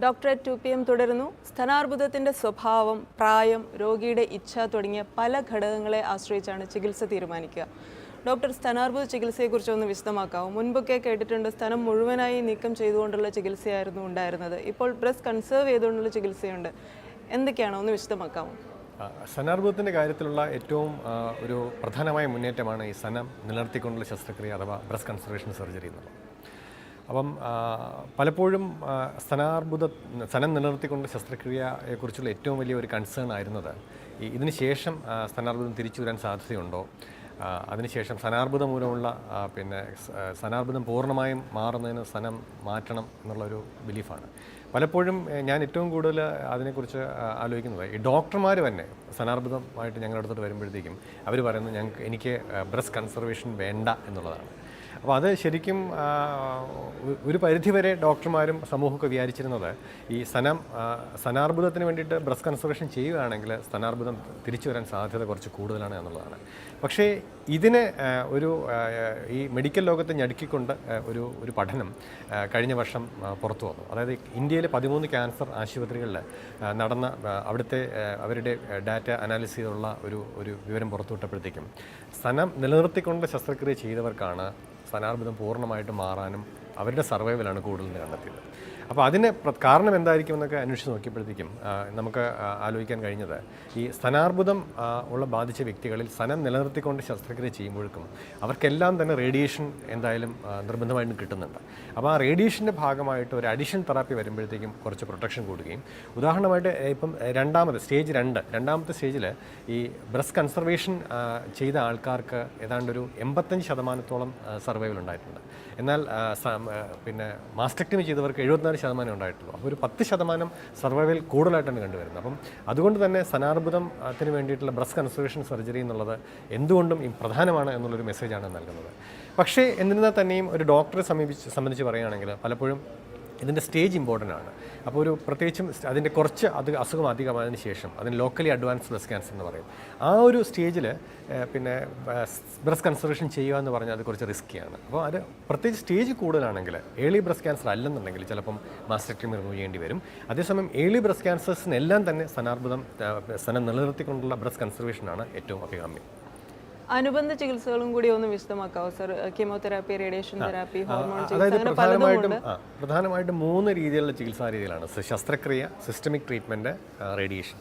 Doctorate 2 PM തുടരുന്നു. സ്തനാർബുദത്തിൻ്റെ സ്വഭാവം, പ്രായം, രോഗിയുടെ ഇച്ഛ തുടങ്ങിയ പല ഘടകങ്ങളെ ആശ്രയിച്ചാണ് ചികിത്സ തീരുമാനിക്കുക. ഡോക്ടർ, സ്തനാർബുദ ചികിത്സയെക്കുറിച്ച് ഒന്ന് വിശദമാക്കാമോ? മുൻപൊക്കെ കേട്ടിട്ടുണ്ട് സ്തനം മുഴുവനായി നീക്കം ചെയ്തുകൊണ്ടുള്ള ചികിത്സയായിരുന്നു ഉണ്ടായിരുന്നത്. ഇപ്പോൾ ബ്രസ്റ്റ് കൺസേർവ് ചെയ്തുകൊണ്ടുള്ള ചികിത്സയുണ്ട്. എന്തൊക്കെയാണോ ഒന്ന് വിശദമാക്കാമോ? സ്തനാർബുദത്തിൻ്റെ കാര്യത്തിലുള്ള ഏറ്റവും ഒരു പ്രധാനമായ മുന്നേറ്റമാണ് ഈ സ്തനം നിലനിർത്തിക്കൊണ്ടുള്ള ശസ്ത്രക്രിയ അഥവാ ബ്രസ്റ്റ് കൺസർവേഷൻ സർജറി എന്നുള്ളത്. അപ്പം പലപ്പോഴും സ്തനം നിലനിർത്തിക്കൊണ്ട് ശസ്ത്രക്രിയയെക്കുറിച്ചുള്ള ഏറ്റവും വലിയ ഒരു കൺസേൺ ആയിരുന്നത് ഇതിന് ശേഷം സ്തനാർബുദം തിരിച്ചു വരാൻ സാധ്യതയുണ്ടോ, അതിനുശേഷം സ്തനാർബുദം മൂലമുള്ള സ്തനാർബുദം പൂർണ്ണമായും മാറുന്നതിന് സ്തനം മാറ്റണം എന്നുള്ളൊരു ബിലീഫാണ്. പലപ്പോഴും ഞാൻ ഏറ്റവും കൂടുതൽ അതിനെക്കുറിച്ച് ആലോചിക്കുന്നത് ഈ ഡോക്ടർമാർ തന്നെ സ്തനാർബുദമായിട്ട് ഞങ്ങളുടെ അടുത്തോട്ട് വരുമ്പോഴത്തേക്കും അവർ പറയുന്നത് എനിക്ക് ബ്രസ്റ്റ് കൺസർവേഷൻ വേണ്ട എന്നുള്ളതാണ്. അപ്പോൾ അത് ശരിക്കും ഒരു പരിധിവരെ ഡോക്ടർമാരും സമൂഹമൊക്കെ വിചാരിച്ചിരുന്നത് ഈ സ്തനാർബുദത്തിന് വേണ്ടിയിട്ട് ബ്രസ്റ്റ് കൺസർവേഷൻ ചെയ്യുകയാണെങ്കിൽ സ്തനാർബുദം തിരിച്ചു വരാൻ സാധ്യത കുറച്ച് കൂടുതലാണ് എന്നുള്ളതാണ്. പക്ഷേ ഇതിന് ഈ മെഡിക്കൽ ലോകത്തെ ഞടുക്കിക്കൊണ്ട് ഒരു പഠനം കഴിഞ്ഞ വർഷം പുറത്തു വന്നു. അതായത് ഇന്ത്യയിലെ 13 ക്യാൻസർ ആശുപത്രികളിൽ നടന്ന അവിടുത്തെ അവരുടെ ഡാറ്റ അനാലിസ് ചെയ്തുള്ള ഒരു വിവരം പുറത്തുവിട്ടപ്പോഴത്തേക്കും സ്തനം നിലനിർത്തിക്കൊണ്ട് ശസ്ത്രക്രിയ ചെയ്തവർക്കാണ് സ്തനാർബുദം പൂർണ്ണമായിട്ട് മാറാനും അവരുടെ സർവൈവലാണ് കൂടുതൽ കണ്ടെത്തിയത്. അപ്പോൾ അതിന് കാരണം എന്തായിരിക്കും എന്നൊക്കെ അന്വേഷിച്ച് നോക്കിയപ്പോഴത്തേക്കും നമുക്ക് ആലോചിക്കാൻ കഴിഞ്ഞത് ഈ സ്തനാർബുദം ബാധിച്ച വ്യക്തികളിൽ സ്തനം നിലനിർത്തിക്കൊണ്ട് ശസ്ത്രക്രിയ ചെയ്യുമ്പോഴേക്കും അവർക്കെല്ലാം തന്നെ റേഡിയേഷൻ എന്തായാലും നിർബന്ധമായിട്ടും കിട്ടുന്നുണ്ട്. അപ്പോൾ ആ റേഡിയേഷൻ്റെ ഭാഗമായിട്ട് ഒരു അഡീഷൻ തെറാപ്പി വരുമ്പോഴത്തേക്കും കുറച്ച് പ്രൊട്ടക്ഷൻ കൂടുകയും, ഉദാഹരണമായിട്ട് ഇപ്പം രണ്ടാമത്തെ സ്റ്റേജിൽ ഈ ബ്രസ്റ്റ് കൺസർവേഷൻ ചെയ്ത ആൾക്കാർക്ക് ഏതാണ്ടൊരു 85% സർവൈവൽ ഉണ്ടായിട്ടുണ്ട്. എന്നാൽ പിന്നെ മാസ്റ്റക്ടമി ചെയ്തവർക്ക് 74% ഉണ്ടായിട്ടുള്ളൂ. അപ്പോൾ ഒരു 10% സർവൈവൽ കൂടുതലായിട്ടാണ് കണ്ടുവരുന്നത്. അപ്പം അതുകൊണ്ട് തന്നെ സ്തനാർബുദത്തിന് വേണ്ടിയിട്ടുള്ള ബ്രസ്റ്റ് കൺസർവേഷൻ സർജറി എന്നുള്ളത് എന്തുകൊണ്ടും പ്രധാനമാണ് എന്നുള്ളൊരു മെസ്സേജാണ് നൽകുന്നത്. പക്ഷേ എന്നിരുന്നാൽ തന്നെയും ഒരു ഡോക്ടറെ സംബന്ധിച്ച് പറയുകയാണെങ്കിൽ പലപ്പോഴും ഇതിൻ്റെ സ്റ്റേജ് ഇമ്പോർട്ടൻ്റ് ആണ്. അപ്പോൾ പ്രത്യേകിച്ചും അതിൻ്റെ കുറച്ച് അസുഖം അധികമായതിനു ശേഷം അതിന് ലോക്കലി അഡ്വാൻസ് ബ്രസ്റ്റ് ക്യാൻസർ എന്ന് പറയും. ആ ഒരു സ്റ്റേജിൽ പിന്നെ ബ്രസ്റ്റ് കൺസർവേഷൻ ചെയ്യുക എന്ന് പറഞ്ഞാൽ അത് കുറച്ച് റിസ്ക്കിയാണ്. അപ്പോൾ അത് പ്രത്യേകിച്ച് സ്റ്റേജ് കൂടുതലാണെങ്കിൽ ഏർലി ബ്രസ്റ്റ് ക്യാൻസർ അല്ലെന്നുണ്ടെങ്കിൽ ചിലപ്പം മാസ്റ്റക്ടമി റിമൂവ് ചെയ്യേണ്ടി വരും. അതേസമയം ഏർലി ബ്രസ്റ്റ് ക്യാൻസേഴ്സിനെല്ലാം തന്നെ സ്തനം നിലനിർത്തിക്കൊണ്ടുള്ള ബ്രസ്റ്റ് കൺസർവേഷനാണ് ഏറ്റവും അഭികാമ്യം. അനുബന്ധ ചികിത്സകളും കൂടി ഒന്ന് വിശദമാക്കാവോ sir? Chemotherapy, radiation therapy, hormone അതായത് പ്രധാനമായിട്ടും 3 രീതിയിലുള്ള ചികിത്സാ രീതികളാണ്: ശസ്ത്രക്രിയ, സിസ്റ്റമിക് ട്രീറ്റ്മെൻറ്റ്, റേഡിയേഷൻ.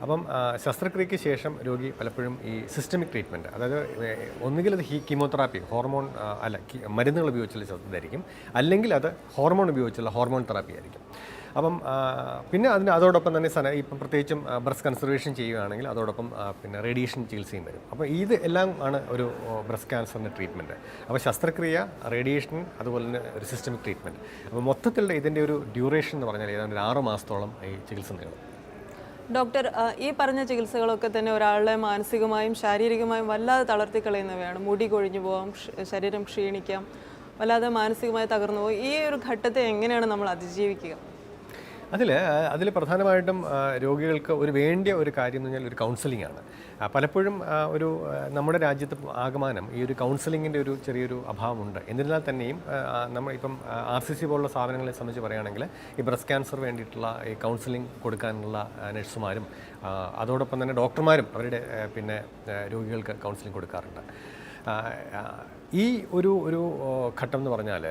അപ്പം ശസ്ത്രക്രിയയ്ക്ക് ശേഷം രോഗി പലപ്പോഴും ഈ സിസ്റ്റമിക് ട്രീറ്റ്മെൻറ്റ്, അതായത് ഒന്നുകിൽ അത് കീമോതെറാപ്പി മരുന്നുകൾ ഉപയോഗിച്ചുള്ള ഇതായിരിക്കും, അല്ലെങ്കിൽ അത് ഹോർമോൺ ഉപയോഗിച്ചുള്ള ഹോർമോൺ തെറാപ്പി ആയിരിക്കും. അപ്പം പിന്നെ അതോടൊപ്പം തന്നെ ഇപ്പം പ്രത്യേകിച്ചും ബ്രസ്റ്റ് കൺസർവേഷൻ ചെയ്യുകയാണെങ്കിൽ അതോടൊപ്പം പിന്നെ റേഡിയേഷൻ ചികിത്സയും വരും. അപ്പോൾ ഇത് എല്ലാം ആണ് ഒരു ബ്രസ്റ്റ് ക്യാൻസറിൻ്റെ ട്രീറ്റ്മെൻറ്റ്. അപ്പോൾ ശസ്ത്രക്രിയ, റേഡിയേഷൻ, അതുപോലെ തന്നെ ഒരു സിസ്റ്റമിക് ട്രീറ്റ്മെൻറ്റ്. അപ്പോൾ മൊത്തത്തിലുള്ള ഇതിൻ്റെ ഒരു ഡ്യൂറേഷൻ എന്ന് പറഞ്ഞാൽ ഏതാണ്ട് 6 മാസത്തോളം ഈ ചികിത്സ നീളും. ഡോക്ടർ, ഈ പറഞ്ഞ ചികിത്സകളൊക്കെ തന്നെ ഒരാളെ മാനസികമായും ശാരീരികമായും വല്ലാതെ തളർത്തിക്കളയുന്നവയാണ്. മുടി കൊഴിഞ്ഞു പോകാം, ശരീരം ക്ഷീണിക്കാം, വല്ലാതെ മാനസികമായി തകർന്നു പോകും. ഈ ഒരു ഘട്ടത്തെ എങ്ങനെയാണ് നമ്മൾ അതിജീവിക്കുക? അതിൽ പ്രധാനമായിട്ടും രോഗികൾക്ക് വേണ്ടിയ ഒരു കാര്യം എന്ന് പറഞ്ഞാൽ ഒരു കൗൺസിലിംഗ് ആണ്. പലപ്പോഴും നമ്മുടെ രാജ്യത്ത് ആകമാനം ഈ ഒരു കൗൺസിലിങ്ങിൻ്റെ ചെറിയൊരു അഭാവമുണ്ട്. എന്നിരുന്നാൽ തന്നെയും ഇപ്പം RCC പോലുള്ള സ്ഥാപനങ്ങളെ സംബന്ധിച്ച് പറയുകയാണെങ്കിൽ ഈ ബ്രസ്റ്റ് ക്യാൻസർ വേണ്ടിയിട്ടുള്ള ഈ കൗൺസിലിംഗ് കൊടുക്കാനുള്ള നഴ്സുമാരും അതോടൊപ്പം തന്നെ ഡോക്ടർമാരും അവരുടെ പിന്നെ രോഗികൾക്ക് കൗൺസിലിംഗ് കൊടുക്കാറുണ്ട്. ഈ ഒരു ഘട്ടം എന്ന് പറഞ്ഞാൽ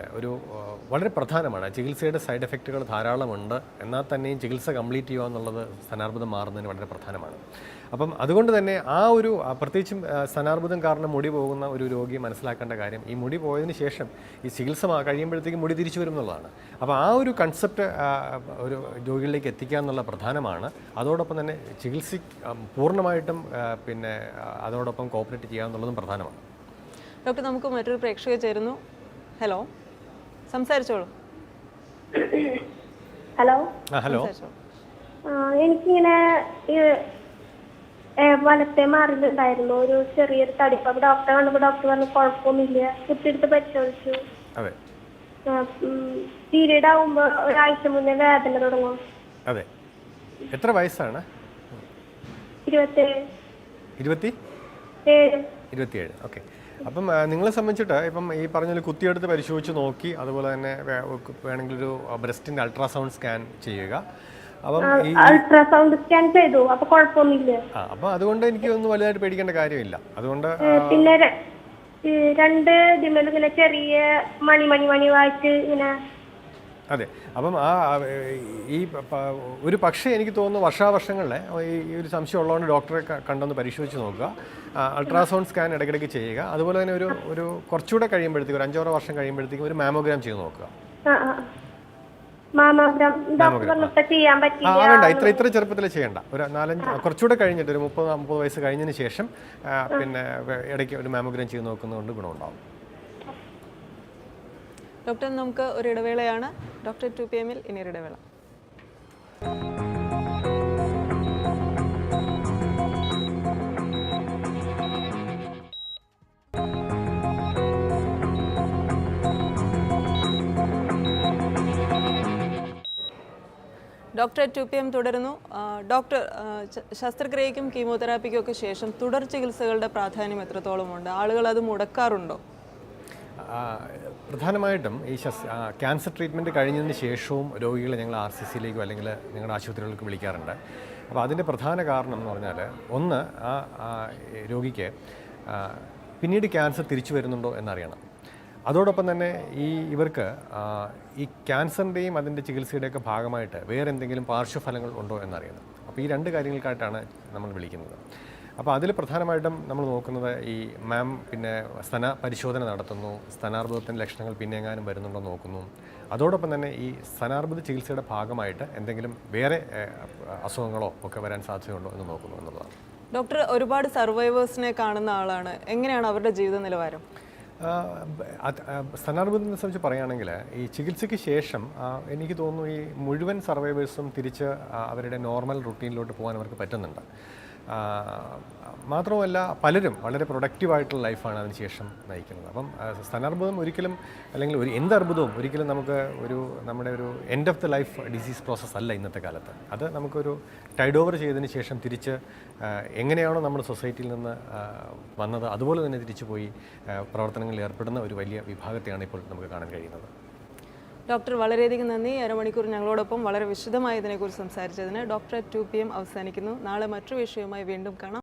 വളരെ പ്രധാനമാണ്. ചികിത്സയുടെ സൈഡ് എഫക്റ്റുകൾ ധാരാളമുണ്ട്, എന്നാൽ തന്നെയും ചികിത്സ കംപ്ലീറ്റ് ചെയ്യുക എന്നുള്ളത് സ്തനാർബുദം മാറുന്നതിന് വളരെ പ്രധാനമാണ്. അപ്പം അതുകൊണ്ട് തന്നെ പ്രത്യേകിച്ചും സ്തനാർബുദം കാരണം മുടി പോകുന്ന ഒരു രോഗി മനസ്സിലാക്കേണ്ട കാര്യം, ഈ മുടി പോയതിന് ശേഷം ഈ ചികിത്സ കഴിയുമ്പോഴത്തേക്കും മുടി തിരിച്ചു വരും എന്നുള്ളതാണ്. അപ്പോൾ ആ ഒരു കൺസെപ്റ്റ് ഒരു രോഗികളിലേക്ക് എത്തിക്കുക എന്നുള്ള പ്രധാനമാണ്. അതോടൊപ്പം തന്നെ ചികിത്സ പൂർണ്ണമായിട്ടും പിന്നെ അതോടൊപ്പം കോപ്പറേറ്റ് ചെയ്യുക എന്നുള്ളതും പ്രധാനമാണ്. ഡോക്ടർ, നമുക്ക് മറ്റൊരു പ്രേക്ഷക ചേരുന്നു. ഹലോ, സംസാരിച്ചോളൂ. ഹലോ, എനിക്കിങ്ങനെ വലത്തെ മാറിയിട്ടുണ്ടായിരുന്നു ഒരു ചെറിയൊരു തടിപ്പ്. അപ്പൊ ഡോക്ടറെ കണ്ടപ്പോൾ ഡോക്ടർ പറഞ്ഞു കുഴപ്പമൊന്നുമില്ല. കുത്തിയെടുത്ത് പരിശോധിച്ചു. പീരീഡ് ആവുമ്പോ ഒരാഴ്ച മുന്നേ വേദന തുടങ്ങും. അതെ, എത്ര വയസ്സാണ്? 27. 27. ഓക്കെ. അപ്പം നിങ്ങളെ സംബന്ധിച്ചിട്ട് ഇപ്പം ഈ പറഞ്ഞ കുത്തിയെടുത്ത് പരിശോധിച്ച് നോക്കി, അതുപോലെ തന്നെ വേണമെങ്കിൽ ഒരു ബ്രസ്റ്റിൻ്റെ അൾട്രാസൗണ്ട് സ്കാൻ ചെയ്യുക. അപ്പം ഈ അൾട്രാസൗണ്ട് സ്കാൻ ചെയ്തു, അപ്പൊ കുഴപ്പമൊന്നുമില്ല. അപ്പം അതുകൊണ്ട് എനിക്ക് ഒന്നും വലുതായിട്ട് പേടിക്കേണ്ട കാര്യമില്ല. അതുകൊണ്ട് പിന്നെ രണ്ട് ഇതിമേലും ഇങ്ങനെ ചെറിയ മണി വായിച്ച് ഇങ്ങനെ. അതെ, അപ്പം ഈ ഒരു പക്ഷേ എനിക്ക് തോന്നുന്നു വർഷാവർഷങ്ങളിൽ ഈ ഒരു സംശയം ഉള്ളതുകൊണ്ട് ഡോക്ടറെ കണ്ടൊന്ന് പരിശോധിച്ച് നോക്കുക. അൾട്രാസൗണ്ട് സ്കാൻ ഇടയ്ക്കിടയ്ക്ക് ചെയ്യുക. അതുപോലെ തന്നെ ഒരു കുറച്ചുകൂടെ കഴിയുമ്പോഴത്തേക്കും, ഒരു 5-6 വർഷം കഴിയുമ്പോഴത്തേക്കും ഒരു മാമോഗ്രാം ചെയ്ത് നോക്കുക. വേണ്ട, ഇത്ര ചെറുപ്പത്തിൽ ചെയ്യേണ്ട. ഒരു 4-5 കുറച്ചുകൂടെ കഴിഞ്ഞിട്ട് ഒരു 30-50 വയസ്സ് കഴിഞ്ഞതിന് ശേഷം പിന്നെ ഇടയ്ക്ക് ഒരു മാമോഗ്രാം ചെയ്ത് നോക്കുന്നതുകൊണ്ട് ഗുണമുണ്ടാവും. ഡോക്ടർ, നമുക്ക് ഒരു ഇടവേളയാണ്. ഡോക്ടർ 2 PM ഇനി ഒരു ഇടവേള. ഡോക്ടർ 2 PM തുടരുന്നു. ഡോക്ടർ, ശസ്ത്രക്രിയയ്ക്കും കീമോതെറാപ്പിക്കും ഒക്കെ ശേഷം തുടർ ചികിത്സകളുടെ പ്രാധാന്യം എത്രത്തോളമുണ്ട്? ആളുകൾ അത് മുടക്കാറുണ്ടോ? പ്രധാനമായിട്ടും ഈ ക്യാൻസർ ട്രീറ്റ്മെൻറ്റ് കഴിഞ്ഞതിന് ശേഷവും രോഗികളെ ഞങ്ങൾ RCCയിലേക്കോ അല്ലെങ്കിൽ ഞങ്ങളുടെ ആശുപത്രികളിലേക്ക് വിളിക്കാറുണ്ട്. അപ്പോൾ അതിൻ്റെ പ്രധാന കാരണം എന്ന് പറഞ്ഞാൽ, ഒന്ന്, രോഗിക്ക് പിന്നീട് ക്യാൻസർ തിരിച്ചു വരുന്നുണ്ടോ എന്നറിയണം. അതോടൊപ്പം തന്നെ ഇവർക്ക് ഈ ക്യാൻസറിൻ്റെയും അതിൻ്റെ ചികിത്സയുടെയൊക്കെ ഭാഗമായിട്ട് വേറെ എന്തെങ്കിലും പാർശ്വഫലങ്ങൾ ഉണ്ടോ എന്നറിയണം. അപ്പോൾ ഈ 2 കാര്യങ്ങൾക്കായിട്ടാണ് നമ്മൾ വിളിക്കുന്നത്. അപ്പോൾ അതിൽ പ്രധാനമായിട്ടും നമ്മൾ നോക്കുന്നത് ഈ പിന്നെ സ്തന പരിശോധന നടത്തുന്നു, സ്തനാർബുദത്തിൻ്റെ ലക്ഷണങ്ങൾ പിന്നെ എങ്ങാനും വരുന്നുണ്ടോ നോക്കുന്നു. അതോടൊപ്പം തന്നെ ഈ സ്തനാർബുദ ചികിത്സയുടെ ഭാഗമായിട്ട് എന്തെങ്കിലും വേറെ അസുഖങ്ങളോ ഒക്കെ വരാൻ സാധ്യതയുണ്ടോ എന്ന് നോക്കുന്നു എന്നുള്ളതാണ്. ഡോക്ടർ, ഒരുപാട് സർവൈവേഴ്സിനെ കാണുന്ന ആളാണ്. എങ്ങനെയാണ് അവരുടെ ജീവിത നിലവാരം? സ്തനാർബുദത്തെ സംബന്ധിച്ച് പറയുകയാണെങ്കിൽ, ഈ ചികിത്സയ്ക്ക് ശേഷം എനിക്ക് തോന്നുന്നു ഈ മുഴുവൻ സർവൈവേഴ്സും തിരിച്ച് അവരുടെ നോർമൽ റുട്ടീനിലോട്ട് പോകാൻ അവർക്ക് പറ്റുന്നുണ്ട്. മാത്രമല്ല പലരും വളരെ പ്രൊഡക്റ്റീവായിട്ടുള്ള ലൈഫാണ് അതിന് ശേഷം നയിക്കുന്നത്. അപ്പം സ്തനാർബുദം ഒരിക്കലും, അല്ലെങ്കിൽ എന്ത് അർബുദവും ഒരിക്കലും നമുക്ക് നമ്മുടെ ഒരു end of the life disease process അല്ല ഇന്നത്തെ കാലത്ത്. അത് നമുക്കൊരു ടൈഡ് ഓവർ ചെയ്തതിന് ശേഷം തിരിച്ച് എങ്ങനെയാണോ നമ്മൾ സൊസൈറ്റിയിൽ നിന്ന് വന്നത് അതുപോലെ തന്നെ തിരിച്ചു പോയി പ്രവർത്തനങ്ങളിൽ ഏർപ്പെടുന്ന ഒരു വലിയ വിഭാഗത്തെയാണ് ഇപ്പോൾ നമുക്ക് കാണാൻ കഴിയുന്നത്. ഡോക്ടർ, വളരെയധികം നന്ദി. അരമണിക്കൂർ ഞങ്ങളോടൊപ്പം വളരെ വിശദമായി ഇതിനെക്കുറിച്ച് സംസാരിച്ചതിന്. ഡോക്ടർ 2 PM അവസാനിക്കുന്നു. നാളെ മറ്റൊരു വിഷയവുമായി വീണ്ടും കാണാം.